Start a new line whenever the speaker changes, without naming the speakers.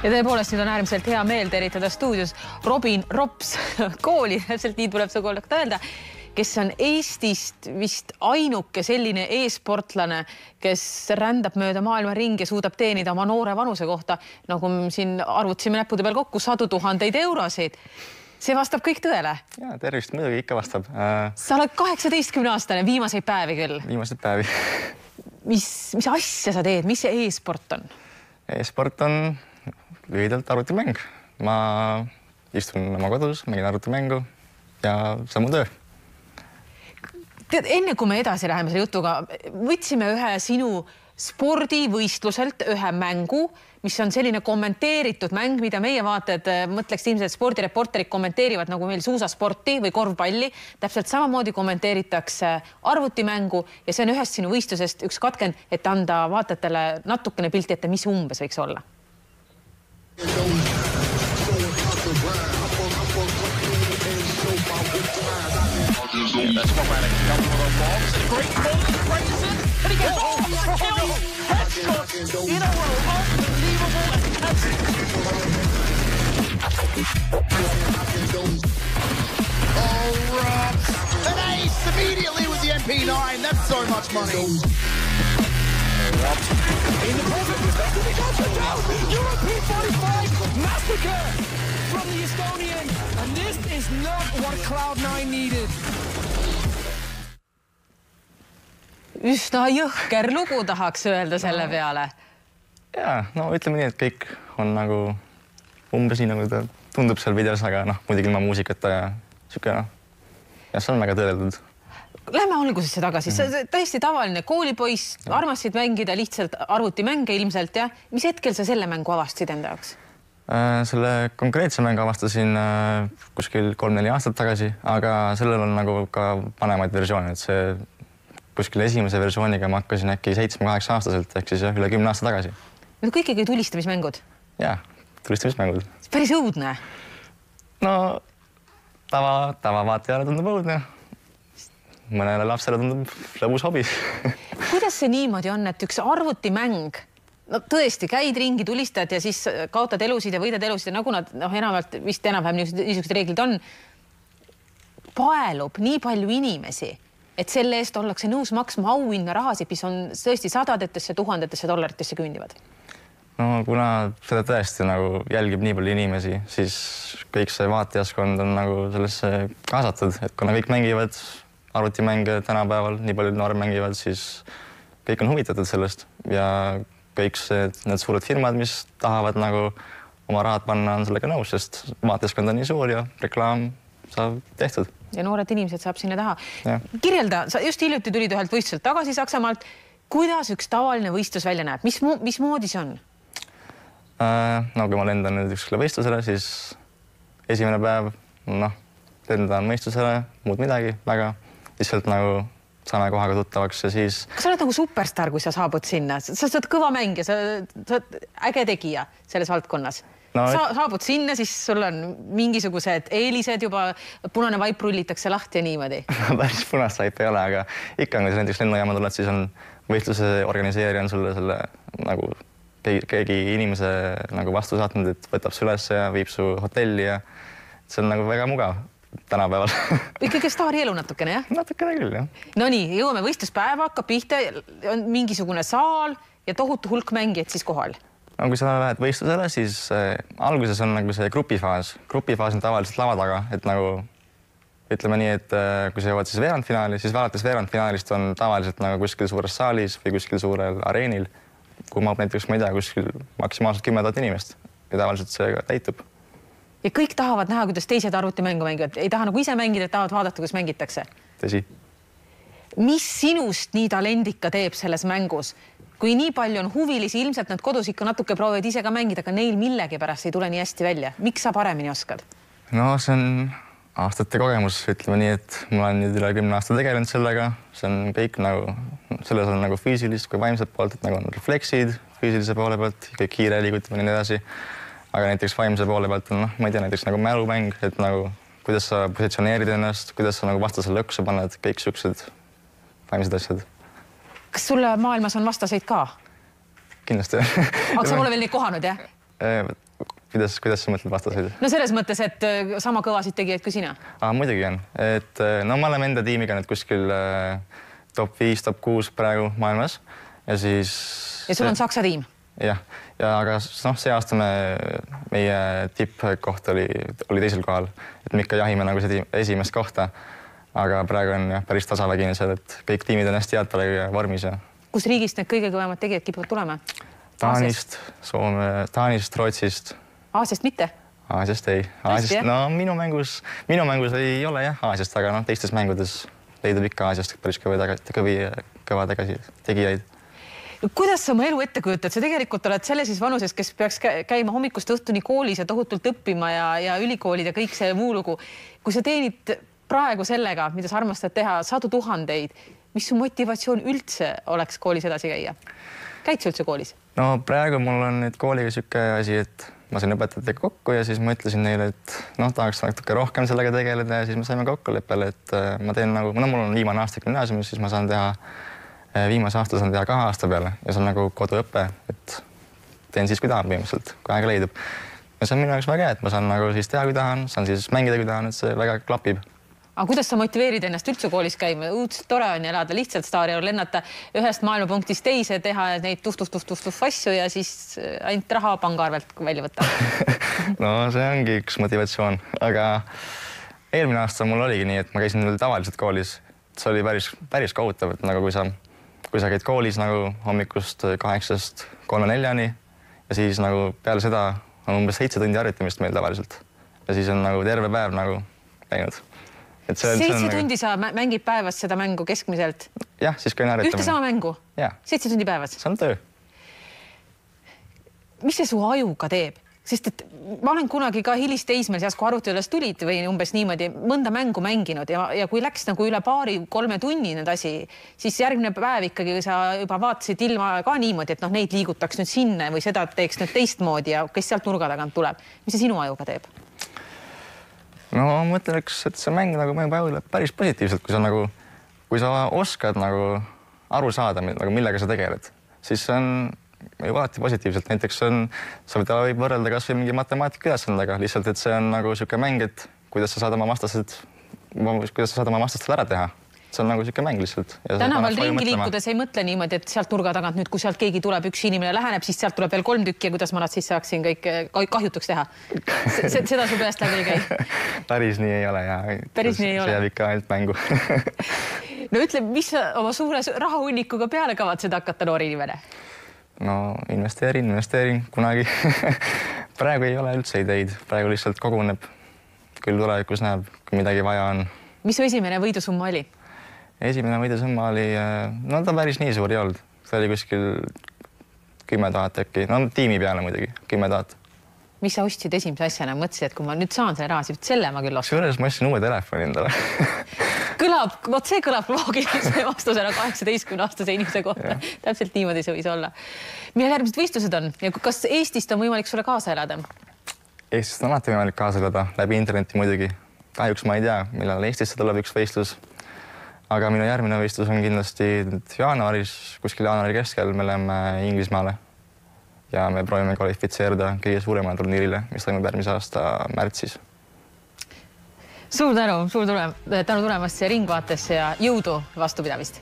Ja tõepoolest nüüd on äärmiselt hea meel tervitada stuudios Robin Rops kooli, täpselt nii tuleb see koolakt öelda, kes on Eestist vist ainuke selline e-sportlane, kes rändab mööda maailma ringi ja suudab teenida oma noore vanuse kohta, nagu siin arvutasime näppude peal kokku 100 000 eurosid. See vastab kõik tõele?
Ja, tervist muidugi ikka vastab.
Sa oled 18-aastane, viimaseid päevi küll.
Viimaseid päevi. Mis
asja sa teed? Mis see e-sport on?
E-sport on lühidalt arvutimäng. Ma istun oma kodus, mängin arvutimängu ja see on mu töö.
Tead, enne kui me edasi läheme selle jutuga, võtsime ühe sinu spordivõistluselt ühe mängu, mis on selline kommenteeritud mäng, mida meie vaated mõtleks ilmselt spordireporterid kommenteerivad nagu meil suusasporti või korvpalli. Täpselt samamoodi kommenteeritakse arvutimängu ja see on ühest sinu võistlusest üks katkend, et anda vaatajatele natukene pilti ette, mis umbes võiks olla.
That's what ran a couple of bombs and a great ball to Grayson and he gets off the kill headshot in a row, unbelievable oh Robs, an ace immediately with the MP9, that's so much money. Robs in the perfect perspective, he got it down, European 45 massacre from the Estonian, and this is not what Cloud9 needed.
Üsna jõhker lugu tahaks öelda selle peale.
Ja, no ütleme nii, et kõik on nagu umbes nii, nagu ta tundub seal videos, aga muidugi ilma muusikata ja siuke ja see on väga tõeldud.
Lähme algusesse tagasi. Täiesti tavaline koolipoiss, armasid mängida lihtsalt arvutimänge ilmselt, ja? Mis hetkel sa selle mängu avastasid enda jaoks?
Selle konkreetse mängu avastasin kuskil 3-4 aastat tagasi, aga sellel on nagu ka vanemaid versioone, et see kuskil esimese versiooniga ma hakkasin äkki 7-8 aastaselt, ehk siis üle 10 aasta tagasi.
Need kõik ikkagi tulistamismängud?
Jaa, tulistamismängud.
See päris õudne?
No, tavavaatijale tundub õudne. Mõnele lapsele tundub lõbus hobi.
Kuidas see niimoodi on, et üks arvutimäng, no tõesti, käid ringi, tulistad ja siis kaotad elusid ja võidad elusid ja nagu nad enamalt vist enam-vähem niisugused reeglid on, paelub nii palju inimesi, et selle eest ollakse nõus maksma auhinna rahasid, mis on tõesti sadadetesse, tuhandetesse dollaritesse küündivad.
No kuna seda tõesti nagu jälgib nii palju inimesi, siis kõik see vaatajaskond on nagu sellesse kaasatud, et kuna kõik mängivad arvutimänge tänapäeval, nii palju noorem mängivad, siis kõik on huvitatud sellest ja kõik need suured firmad, mis tahavad nagu oma rahad panna, on sellega nõus, sest vaatajaskond on nii suur ja reklaam saab tehtud.
Ja noored inimesed saab sinna taha. Ja. Kirjelda, sa just hiljuti tulid ühelt võistluselt tagasi Saksamaalt. Kuidas üks tavaline võistlus välja näeb? Mis moodi see on? No kui ma lendan nüüd ükskõle võistlusele, siis esimene päev, lendan võistlusele, muud midagi, väga lihtsalt nagu saame kohaga tuttavaks ja siis... Kas sa oled nagu superstar, kui sa saabud sinna? Sa oled kõva mäng ja sa oled äge tegija selles valdkonnas. Saabud sinna, siis sul on mingisugused eelised juba, punane vaip rullitakse lahti ja niimoodi.
Päris punast vaip ei ole, aga ikka on, kui sa näiteks lennujaama tuled, siis on võistluse organiseerija on sulle selle nagu keegi inimese nagu vastu saatnud, et võtab su üles ja viib su hotelli ja see on nagu väga mugav tänapäeval.
Ikkagi staari elu natukene, jah?
Natukene küll, jah.
No nii, jõuame võistluspäeva, hakkab pihta, on mingisugune saal ja tohutu hulk mängijad siis kohal.
No, kui sa lähed võistlusele, siis alguses on nagu see grupifaas. Grupifaas on tavaliselt lava taga, et nagu ütleme nii, et kui sa jõuad siis veerandfinaali, siis vaadates veerandfinaalist on tavaliselt nagu kuskil suures saalis või kuskil suurel areenil, kui ma näiteks, ma ei tea, kuskil maksimaalselt 10 000 inimest ja tavaliselt see täitub.
Ja kõik tahavad näha, kuidas teised arvutimängu mängivad. Ei taha nagu ise mängida, et tahavad vaadata, kuidas mängitakse.
Tõsi.
Mis sinust nii talendika teeb selles mängus? Kui nii palju on huvilisi, ilmselt nad kodus ikka natuke proovivad ise ka mängida, aga neil millegi pärast ei tule nii hästi välja. Miks sa paremini oskad?
No see on aastate kogemus, ütleme nii, et ma olen nüüd üle 10 aasta tegelenud sellega. See on kõik nagu, selles on nagu füüsilist kui vaimset poolt, et nagu on refleksid füüsilise poole pealt, kõik kiire liigutamine ja nii edasi. Aga näiteks vaimse poole pealt on, ma ei tea, näiteks nagu mälumäng, et nagu kuidas sa positsioneerid ennast, kuidas sa nagu vastasele lõksu paned, kõik siuksed vaimsed asjad.
Kas sulle maailmas on vastaseid ka?
Kindlasti.
Aga sa pole veel neid kohanud, jah?
kuidas sa mõtled vastaseid?
No selles mõttes, et sama kõvasid tegijaid kui sina.
Muidugi on, et no me oleme enda tiimiga nüüd kuskil top 5, top 6 praegu maailmas ja siis...
Ja sul on Saksa tiim?
Jah, aga see aasta meie tippkoht oli teisel kohal, et me ikka jahime nagu seda esimest kohta, aga praegu on päris tasavägine seal, et kõik tiimid on hästi head vormis.
Kus riigist need kõige kõvemad tegijad kipuvad tulema?
Taanist, Soome, Taanist, Rootsist.
Aasiast mitte?
Aasiast ei. No minu mängus ei ole jah Aasiast, aga teistes mängudes leidub ikka Aasiast päris kõva tegijaid.
Kuidas sa oma elu ette kujutad? Sa tegelikult oled sellises vanuses, kes peaks käima hommikust õhtuni koolis ja tohutult õppima ja ülikoolid ja kõik see muu lugu. Kui sa teenid praegu sellega, mida sa armastad teha, 100 000, mis su motivatsioon üldse oleks koolis edasi käia? Käid sa üldse koolis? No
praegu mul on nüüd kooliga siuke asi, et ma sain õpetajatega kokku ja siis ma ütlesin neile, et tahaks natuke rohkem sellega tegeleda ja siis me saime kokkuleppele, et ma teen nagu, mul on viimane aasta gümnaasiumis, siis ma saan teha, viimase aasta saan teha 2 aasta peale ja see on nagu koduõppe, et teen siis, kui tahan põhimõtteliselt, kui aega leidub. Ja see on minu jaoks väga hea, et ma saan nagu siis teha, kui tahan, saan siis mängida, kui tahan, et see väga klapib. Aga kuidas sa motiveerid ennast üldse koolis käima? Õudselt tore on elada lihtsalt staari ja lennata ühest maailmapunktist teise, teha neid tuff asju ja siis ainult raha pangaarvelt välja võtta. No see ongi üks motivatsioon, aga eelmine aasta mul oligi nii, et ma käisin tavaliselt koolis. See oli päris kohutav, et nagu kui sa käid koolis nagu hommikust 8-st 3-4-ni ja siis nagu peale seda on umbes 7 tundi harjutamist meil tavaliselt. Ja siis on nagu terve päev nagu läinud. 7 tundi sa mängid päevas seda mängu keskmiselt? Jah, siis käin harjutamine. Ühte sama mängu? 7 tundi päevas? See on töö. Mis see su ajuga teeb? Sest et ma olen kunagi ka hilisteismel seas, kui arvutiüles tulid või umbes niimoodi mõnda mängu mänginud ja kui läks nagu üle 2-3 tunni need asi, siis järgmine päev ikkagi sa juba vaatasid ilma ka niimoodi, et neid liigutaks nüüd sinna või seda teeks nüüd teistmoodi ja kes sealt nurga tagant tuleb. Mis see sinu ajuga teeb? No ma mõtleks, et see mäng nagu mõjub ajule päris positiivselt, kui sa oskad nagu aru saada, millega sa tegeled, siis see on ju alati positiivselt. Näiteks sa võib võrrelda kas või mingi matemaatika ülesandega, lihtsalt, et see on nagu siuke mäng, et kuidas sa saad oma vastastel ära teha. See on nagu siuke mäng lihtsalt. Tänaval ringi liikudes ei mõtle niimoodi, et sealt nurga tagant nüüd, kui sealt keegi tuleb, üks inimene läheneb, siis sealt tuleb veel 3 tükki ja kuidas ma nad siis saaksin kõik kahjutuks teha. Seda su peast läbi ei käi. Päris nii ei ole ja see jääb ikka ainult mängu. No ütle, mis sa oma suure rahahunnikuga peale kavatsed hakata noori inimene? No investeerin kunagi. Praegu ei ole üldse ideid, praegu lihtsalt koguneb. Küll tulevikus näeb, kui midagi vaja on. Mis su esimene võidusumma oli? Esimene võidusumma oli, no ta päris nii suur ei olnud. See oli kuskil 10 000 äkki, no tiimi peale muidugi, 10 000. Mis sa ostsid esimese asjana? Mõtlesid, et kui ma nüüd saan selle raha, siis selle ma küll ostan. Suures ma ostsin uue telefoni endale. See kõlab loogilise vastusena 18-aastase inimese kohta. Täpselt niimoodi see võis olla. Millal järgmised võistlused on? Ja kas Eestist on võimalik sulle kaasa elada? Eestist on alati võimalik kaasa elada, läbi interneti muidugi. Kahjuks ma ei tea, millal Eestisse tuleb üks võistlus. Aga minu järgmine võistlus on kindlasti jaanuaris, kuskil jaanuari keskel me läheme Inglismaale ja me proovime kvalifitseeruda kõige suuremale turniirile, mis toimub järgmise aasta märtsis. Suur tänu tulemast Ringvaatesse ja jõudu vastupidamist!